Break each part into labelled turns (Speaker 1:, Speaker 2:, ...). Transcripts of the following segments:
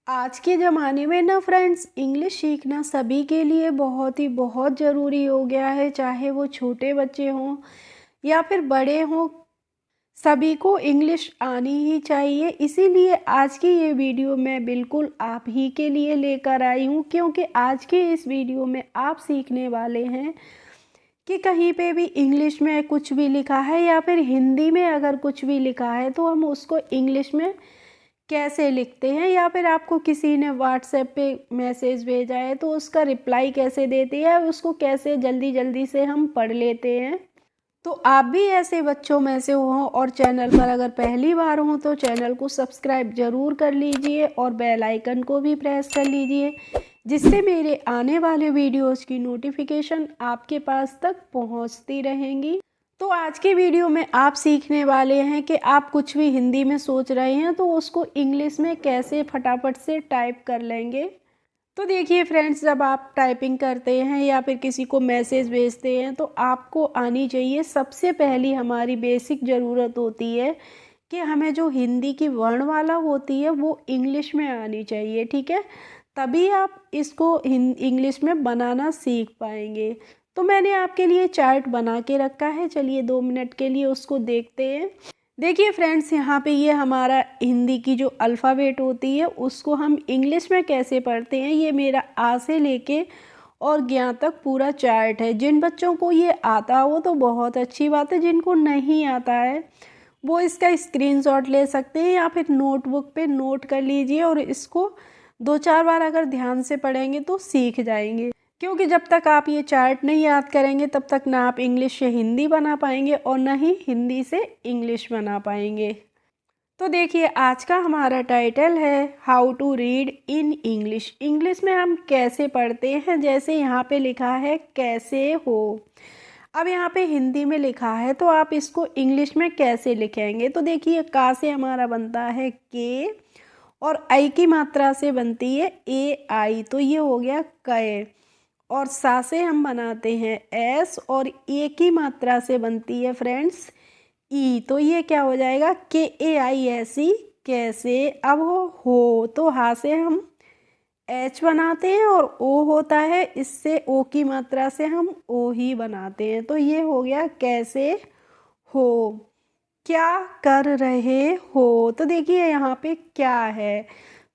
Speaker 1: आज के ज़माने में ना फ्रेंड्स, इंग्लिश सीखना सभी के लिए बहुत ज़रूरी हो गया है। चाहे वो छोटे बच्चे हों या फिर बड़े हों, सभी को इंग्लिश आनी ही चाहिए। इसीलिए आज की ये वीडियो मैं बिल्कुल आप ही के लिए लेकर आई हूँ, क्योंकि आज के इस वीडियो में आप सीखने वाले हैं कि कहीं पे भी इंग्लिश में कुछ भी लिखा है या फिर हिंदी में अगर कुछ भी लिखा है तो हम उसको इंग्लिश में कैसे लिखते हैं, या फिर आपको किसी ने व्हाट्सएप पे मैसेज भेजा है तो उसका रिप्लाई कैसे देते हैं, उसको कैसे जल्दी जल्दी से हम पढ़ लेते हैं। तो आप भी ऐसे बच्चों में से हो और चैनल पर अगर पहली बार हो तो चैनल को सब्सक्राइब ज़रूर कर लीजिए और बेल आइकन को भी प्रेस कर लीजिए, जिससे मेरे आने वाले वीडियोस की नोटिफिकेशन आपके पास तक पहुंचती रहेंगी। तो आज की वीडियो में आप सीखने वाले हैं कि आप कुछ भी हिंदी में सोच रहे हैं तो उसको इंग्लिश में कैसे फटाफट से टाइप कर लेंगे। तो देखिए फ्रेंड्स, जब आप टाइपिंग करते हैं या फिर किसी को मैसेज भेजते हैं तो आपको आनी चाहिए, सबसे पहली हमारी बेसिक ज़रूरत होती है कि हमें जो हिंदी की वर्णमाला होती है वो इंग्लिश में आनी चाहिए। ठीक है, तभी आप इसको इंग्लिश में बनाना सीख पाएंगे। तो मैंने आपके लिए चार्ट बना के रखा है, चलिए 2 मिनट के लिए उसको देखते हैं। देखिए फ्रेंड्स, यहाँ पे ये हमारा हिंदी की जो अल्फ़ाबेट होती है उसको हम इंग्लिश में कैसे पढ़ते हैं, ये मेरा आ से लेके और ज्ञ तक पूरा चार्ट है। जिन बच्चों को ये आता हो तो बहुत अच्छी बात है, जिनको नहीं आता है वो इसका स्क्रीनशॉट ले सकते हैं या फिर नोटबुक पे नोट कर लीजिए और इसको 2-4 बार अगर ध्यान से पढ़ेंगे तो सीख जाएंगे। क्योंकि जब तक आप ये चार्ट नहीं याद करेंगे तब तक ना आप इंग्लिश से हिंदी बना पाएंगे और ना ही हिंदी से इंग्लिश बना पाएंगे। तो देखिए, आज का हमारा टाइटल है how to read in English. English में हम कैसे पढ़ते हैं, जैसे यहाँ पे लिखा है कैसे हो। अब यहाँ पे हिंदी में लिखा है तो आप इसको इंग्लिश में कैसे लिखेंगे। तो देखिए, का से हमारा बनता है के और आई की मात्रा से बनती है ए आई, तो ये हो गया कै। और सा से हम बनाते हैं एस और ए की मात्रा से बनती है फ्रेंड्स ई, तो ये क्या हो जाएगा के ए आई एस ई, कैसे। अब हो तो हा से हम एच बनाते हैं और ओ होता है, इससे ओ की मात्रा से हम ओ ही बनाते हैं, तो ये हो गया कैसे हो। क्या कर रहे हो, तो देखिए यहाँ पे क्या है।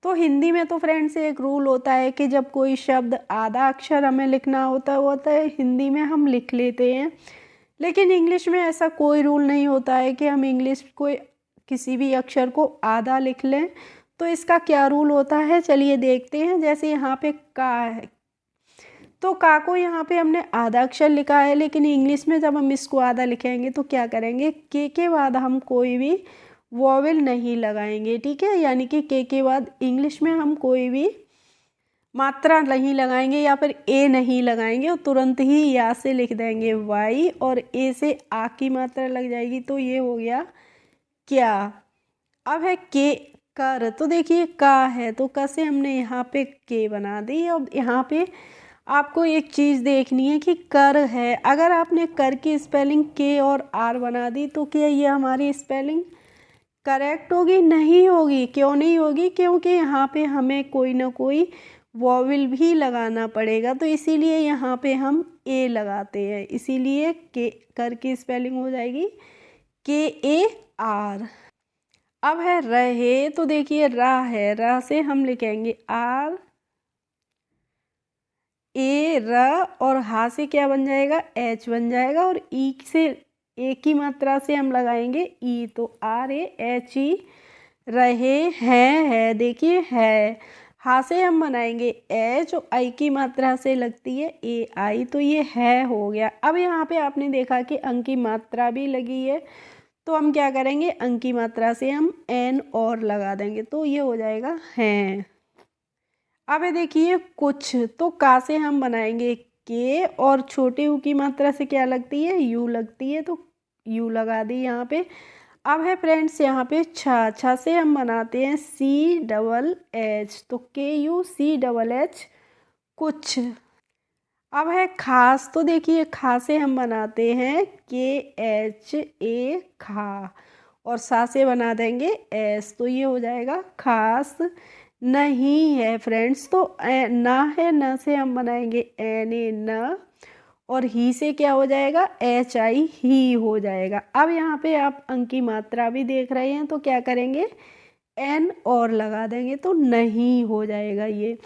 Speaker 1: तो हिंदी में तो फ्रेंड्स एक रूल होता है कि जब कोई शब्द आधा अक्षर हमें लिखना होता है हिंदी में हम लिख लेते हैं, लेकिन इंग्लिश में ऐसा कोई रूल नहीं होता है कि हम इंग्लिश को किसी भी अक्षर को आधा लिख लें। तो इसका क्या रूल होता है, चलिए देखते हैं। जैसे यहाँ पे का है तो का को यहाँ पे हमने आधा अक्षर लिखा है, लेकिन इंग्लिश में जब हम इसको आधा लिखेंगे तो क्या करेंगे, के बाद हम कोई भी वॉवेल नहीं लगाएंगे। ठीक है, यानी कि के बाद इंग्लिश में हम कोई भी मात्रा नहीं लगाएंगे या फिर ए नहीं लगाएंगे और तुरंत ही या से लिख देंगे वाई और ए से आ की मात्रा लग जाएगी, तो ये हो गया क्या। अब है के कर, तो देखिए का है तो का से हमने यहाँ पे के बना दी। अब यहाँ पे आपको एक चीज़ देखनी है कि कर है, अगर आपने कर की स्पेलिंग के और आर बना दी तो क्या ये हमारी स्पेलिंग करेक्ट होगी? नहीं होगी। क्यों नहीं होगी? क्योंकि यहाँ पे हमें कोई ना कोई वॉवेल भी लगाना पड़ेगा, तो इसीलिए यहाँ पे हम ए लगाते हैं, इसीलिए के कर की स्पेलिंग हो जाएगी के ए आर। अब है रहे, तो देखिए रा है, रा से हम लिखेंगे आर ए र और हा से क्या बन जाएगा एच बन जाएगा और ई से ए की मात्रा से हम लगाएंगे ई, तो आर ए एच ई रहे हैं है, देखिए है। हा से हम बनाएंगे एच और आई की मात्रा से लगती है ए आई, तो ये है हो गया। अब यहाँ पे आपने देखा कि अंक की मात्रा भी लगी है, तो हम क्या करेंगे, अंक की मात्रा से हम एन और लगा देंगे, तो ये हो जाएगा हैं। अब ये देखिए कुछ, तो का से हम बनाएंगे के और छोटे यू की मात्रा से क्या लगती है यू लगती है, तो यू लगा दी यहाँ पे। अब है फ्रेंड्स यहाँ पे छा, छा से हम बनाते हैं सी डबल एच, तो के यू सी डबल एच कुछ। अब है खास, तो देखिए खा से हम बनाते हैं के एच ए खा और सा से बना देंगे एस, तो ये हो जाएगा खास। नहीं है फ्रेंड्स, तो ना है, न से हम बनाएंगे एन ए न, और ही से क्या हो जाएगा, एच आई ही हो जाएगा। अब यहाँ पे आप अंक की मात्रा भी देख रहे हैं, तो क्या करेंगे, एन और लगा देंगे तो नहीं हो जाएगा ये।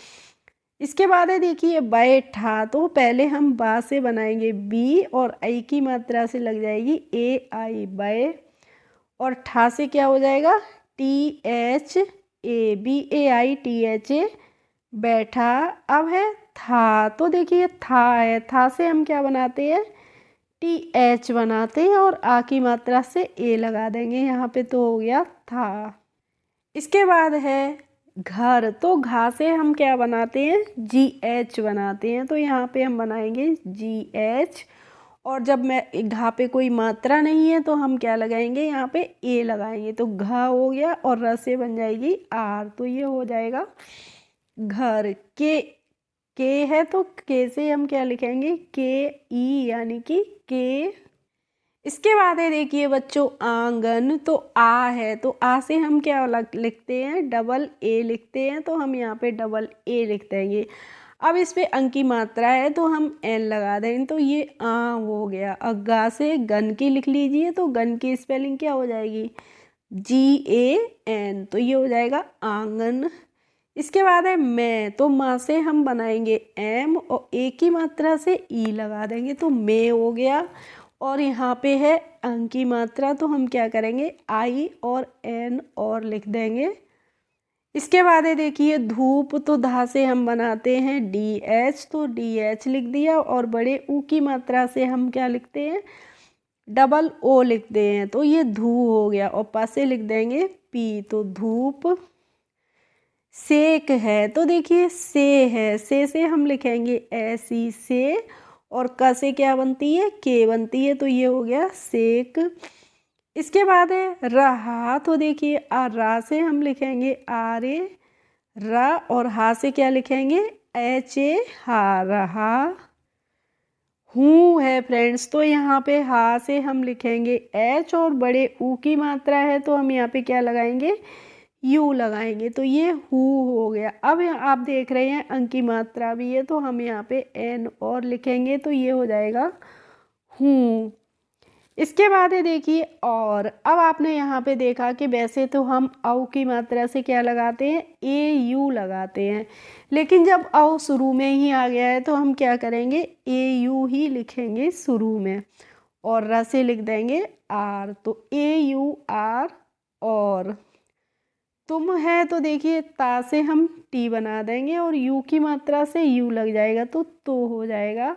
Speaker 1: इसके बाद है देखिए बैठा, तो पहले हम बा से बनाएंगे बी, और आई की मात्रा से लग जाएगी ए आई बै, और ठा से क्या हो जाएगा, T H A, B A I T H A, बैठा। अब है था, तो देखिए था है, था से हम क्या बनाते हैं, टी एच बनाते हैं, और आ की मात्रा से ए लगा देंगे यहाँ पे, तो हो गया था। इसके बाद है घर, तो घा से हम क्या बनाते हैं, जी एच बनाते हैं, तो यहाँ पे हम बनाएंगे जी एच, और जब मैं घा पे कोई मात्रा नहीं है तो हम क्या लगाएंगे, यहाँ पे ए लगाएंगे, तो घा हो गया, और र से बन जाएगी आर, तो ये हो जाएगा घर। के है तो के से हम क्या लिखेंगे, के ई, यानी कि के। इसके बाद है देखिए बच्चों आंगन, तो आ है, तो आ से हम क्या लिखते हैं, डबल ए लिखते हैं, तो हम यहाँ पे डबल ए लिख देंगे। अब इस पे अंक की मात्रा है तो हम एन लगा देंगे, तो ये आ हो गया। अब गा से गन की लिख लीजिए, तो गन की स्पेलिंग क्या हो जाएगी, जी ए एन, तो ये हो जाएगा आंगन। इसके बाद है मैं, तो माँ से हम बनाएंगे एम, और ए की मात्रा से ई लगा देंगे, तो मैं हो गया। और यहाँ पे है अंक की मात्रा, तो हम क्या करेंगे, आई और एन और लिख देंगे। इसके बाद है देखिए धूप, तो धा से हम बनाते हैं डी एच, तो डी एच लिख दिया, और बड़े ऊ की मात्रा से हम क्या लिखते हैं, डबल ओ लिखते हैं, तो ये धू हो गया, और पा से लिख देंगे पी, तो धूप। सेक है, तो देखिए से है, से हम लिखेंगे ऐसी से, और क से क्या बनती है, के बनती है, तो ये हो गया सेक। इसके बाद है रहा, तो देखिए रा से हम लिखेंगे आर ए रा, और हा से क्या लिखेंगे, एच ए हा, रहा। हूँ है फ्रेंड्स, तो यहाँ पे हा से हम लिखेंगे एच, और बड़े ऊ की मात्रा है तो हम यहाँ पे क्या लगाएंगे, यू लगाएंगे, तो ये हु हो गया। अब आप देख रहे हैं अंक की मात्रा भी है, तो हम यहाँ पे एन और लिखेंगे, तो ये हो जाएगा हूँ। इसके बाद है देखिए और, अब आपने यहाँ पे देखा कि वैसे तो हम औ की मात्रा से क्या लगाते हैं, ए यू लगाते हैं, लेकिन जब औ शुरू में ही आ गया है तो हम क्या करेंगे, ए यू ही लिखेंगे शुरू में, और र से लिख देंगे आर, तो ए यू आर। और तुम है, तो देखिए ता से हम टी बना देंगे, और यू की मात्रा से यू लग जाएगा, तो हो जाएगा,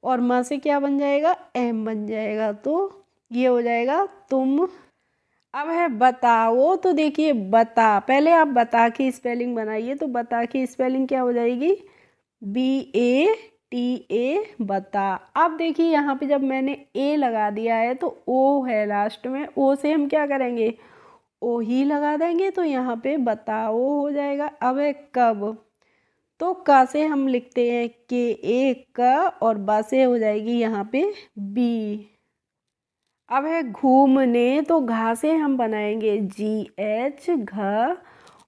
Speaker 1: और माँ से क्या बन जाएगा, एम बन जाएगा, तो ये हो जाएगा तुम। अब है बताओ, तो देखिए बता, पहले आप बता की स्पेलिंग बनाइए, तो बता की स्पेलिंग क्या हो जाएगी, बी ए टी ए, बता। अब देखिए यहाँ पे जब मैंने ए लगा दिया है तो ओ है लास्ट में, ओ से हम क्या करेंगे, ओ ही लगा देंगे, तो यहाँ पे बताओ हो जाएगा। अब है कब, तो का से हम लिखते हैं के ए का, और बा से हो जाएगी यहाँ पे बी। अब है घूमने, तो घा से हम बनाएंगे जी एच घ,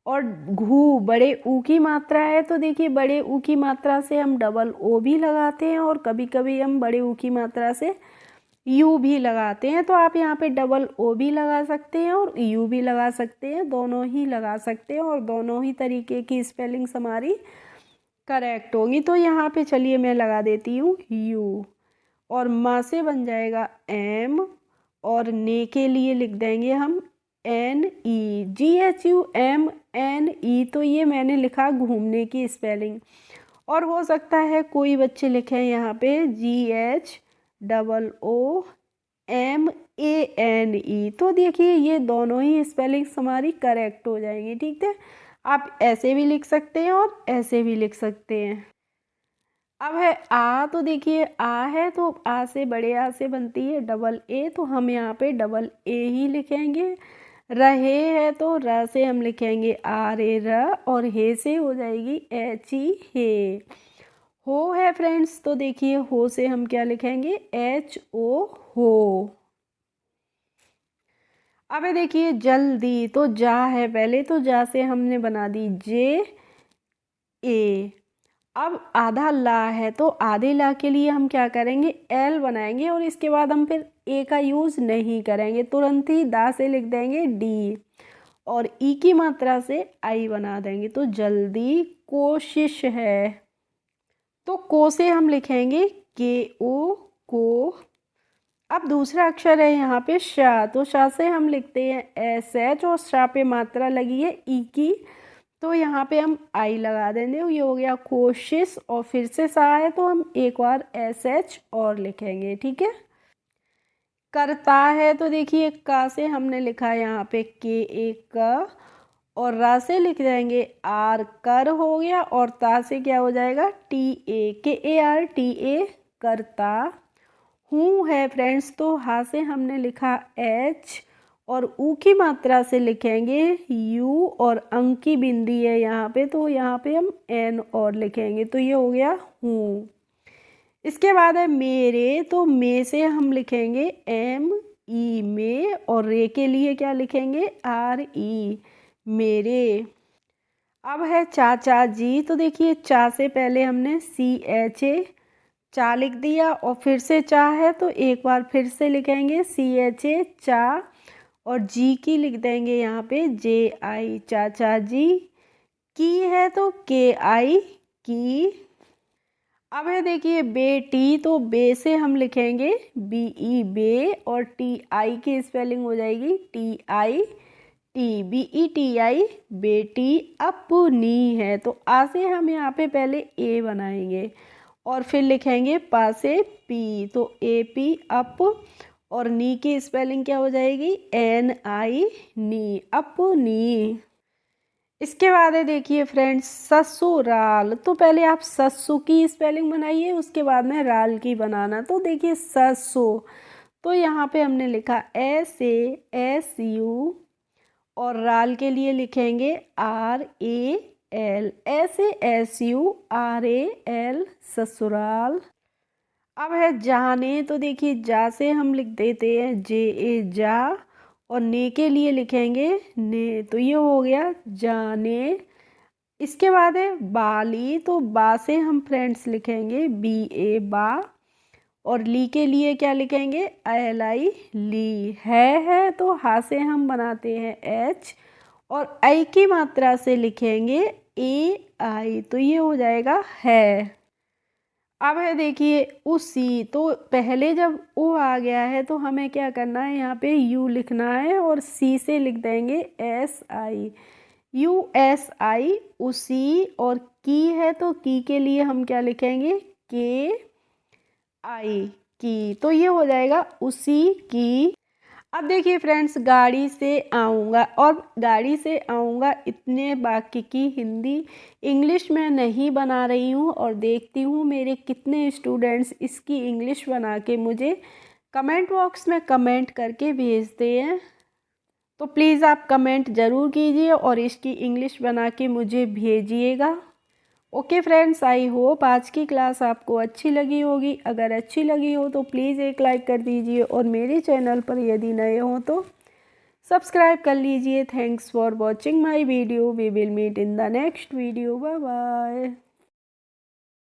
Speaker 1: और घू बड़े ऊ की मात्रा है, तो देखिए बड़े ऊ की मात्रा से हम डबल ओ भी लगाते हैं, और कभी कभी हम बड़े ऊ की मात्रा से यू भी लगाते हैं, तो आप यहाँ पे डबल ओ भी लगा सकते हैं और यू भी लगा सकते हैं, दोनों ही लगा सकते हैं, और दोनों ही तरीके की स्पेलिंग्स हमारी करेक्ट होगी। तो यहाँ पे चलिए मैं लगा देती हूँ यू, और माँ से बन जाएगा एम, और ने के लिए लिख देंगे हम N E, G H U M N E, तो ये मैंने लिखा घूमने की स्पेलिंग। और हो सकता है कोई बच्चे लिखें यहाँ पे G H double O M A N E, तो देखिए ये दोनों ही स्पेलिंग्स हमारी करेक्ट हो जाएंगी, ठीक है। आप ऐसे भी लिख सकते हैं और ऐसे भी लिख सकते हैं। अब है आ, तो देखिए आ है, तो आ से बड़े आ से बनती है डबल ए, तो हम यहाँ पे डबल ए ही लिखेंगे। रहे है, तो र से हम लिखेंगे आर ए र, और हे से हो जाएगी एच ई हे। हो है फ्रेंड्स, तो देखिए हो से हम क्या लिखेंगे, एच ओ हो। अब देखिए जल्दी, तो जा है पहले, तो जा से हमने बना दी जे, ए। अब आधा ला है तो आधे ला के लिए हम क्या करेंगे, एल बनाएंगे और इसके बाद हम फिर ए का यूज़ नहीं करेंगे, तुरंत ही दा से लिख देंगे डी और ई की मात्रा से आई बना देंगे। तो जल्दी कोशिश है, तो को से हम लिखेंगे के ओ को। अब दूसरा अक्षर है यहाँ पे शा, तो शा से हम लिखते हैं एस एच और शा पे मात्रा लगी है ई की, तो यहाँ पे हम आई लगा देंगे। ये हो गया कोशिश और फिर से सा है तो हम एक बार एस एच और लिखेंगे, ठीक है। करता है तो देखिए का से हमने लिखा है यहाँ पे के एक का और रा से लिख देंगे आर कर हो गया और ता से क्या हो जाएगा टी ए, के ए आर टी ए करता हूँ है फ्रेंड्स। तो हा से हमने लिखा एच और ऊ की मात्रा से लिखेंगे यू और अंक की बिंदी है यहाँ पे, तो यहाँ पे हम एन और लिखेंगे, तो ये हो गया हूँ। इसके बाद है मेरे, तो मे से हम लिखेंगे एम ई में और रे के लिए क्या लिखेंगे आर ई मेरे। अब है चाचा जी, तो देखिए चा से पहले हमने सी एच ए चा लिख दिया और फिर से चा है तो एक बार फिर से लिखेंगे सी एच ए चा और जी की लिख देंगे यहाँ पे जे आई चाचा जी। की है तो के आई की। अब है देखिए बेटी, तो बे से हम लिखेंगे बी ई बे और टी आई की स्पेलिंग हो जाएगी T I T, B E T I बेटी। अपनी है तो आ से हम यहाँ पे पहले ए बनाएंगे और फिर लिखेंगे पा से पी, तो ए पी अप और नी की स्पेलिंग क्या हो जाएगी एन आई नी, अपनी। इसके बाद है देखिए फ्रेंड्स ससुराल, तो पहले आप ससु की स्पेलिंग बनाइए उसके बाद में राल की बनाना। तो देखिए ससु, तो यहाँ पे हमने लिखा एस ए एस यू और राल के लिए लिखेंगे R A L, S A S U R A L ससुराल। अब है जाने, तो देखिए जा से हम लिख देते हैं जे ए जा और ने के लिए लिखेंगे ने, तो ये हो गया जाने। इसके बाद है बाली, तो बा से हम फ्रेंड्स लिखेंगे बी ए बा और ली के लिए क्या लिखेंगे एल आई ली। है तो हा से हम बनाते हैं एच और आई की मात्रा से लिखेंगे ए आई, तो ये हो जाएगा है। अब है देखिए उसी, तो पहले जब ओ आ गया है तो हमें क्या करना है यहाँ पे यू लिखना है और सी से लिख देंगे S I, U S I उसी। और की है तो की के लिए हम क्या लिखेंगे के आई की, तो ये हो जाएगा उसी की। अब देखिए फ्रेंड्स गाड़ी से आऊँगा और गाड़ी से आऊँगा इतने बाकी की हिंदी इंग्लिश में नहीं बना रही हूँ और देखती हूँ मेरे कितने स्टूडेंट्स इसकी इंग्लिश बना के मुझे कमेंट बॉक्स में कमेंट करके भेजते हैं। तो प्लीज़ आप कमेंट ज़रूर कीजिए और इसकी इंग्लिश बना के मुझे भेजिएगा। ओके फ्रेंड्स, आई होप आज की क्लास आपको अच्छी लगी होगी। अगर अच्छी लगी हो तो प्लीज़ एक लाइक कर दीजिए और मेरे चैनल पर यदि नए हो तो सब्सक्राइब कर लीजिए। Thanks for watching my video. We will meet in the next video. Bye bye.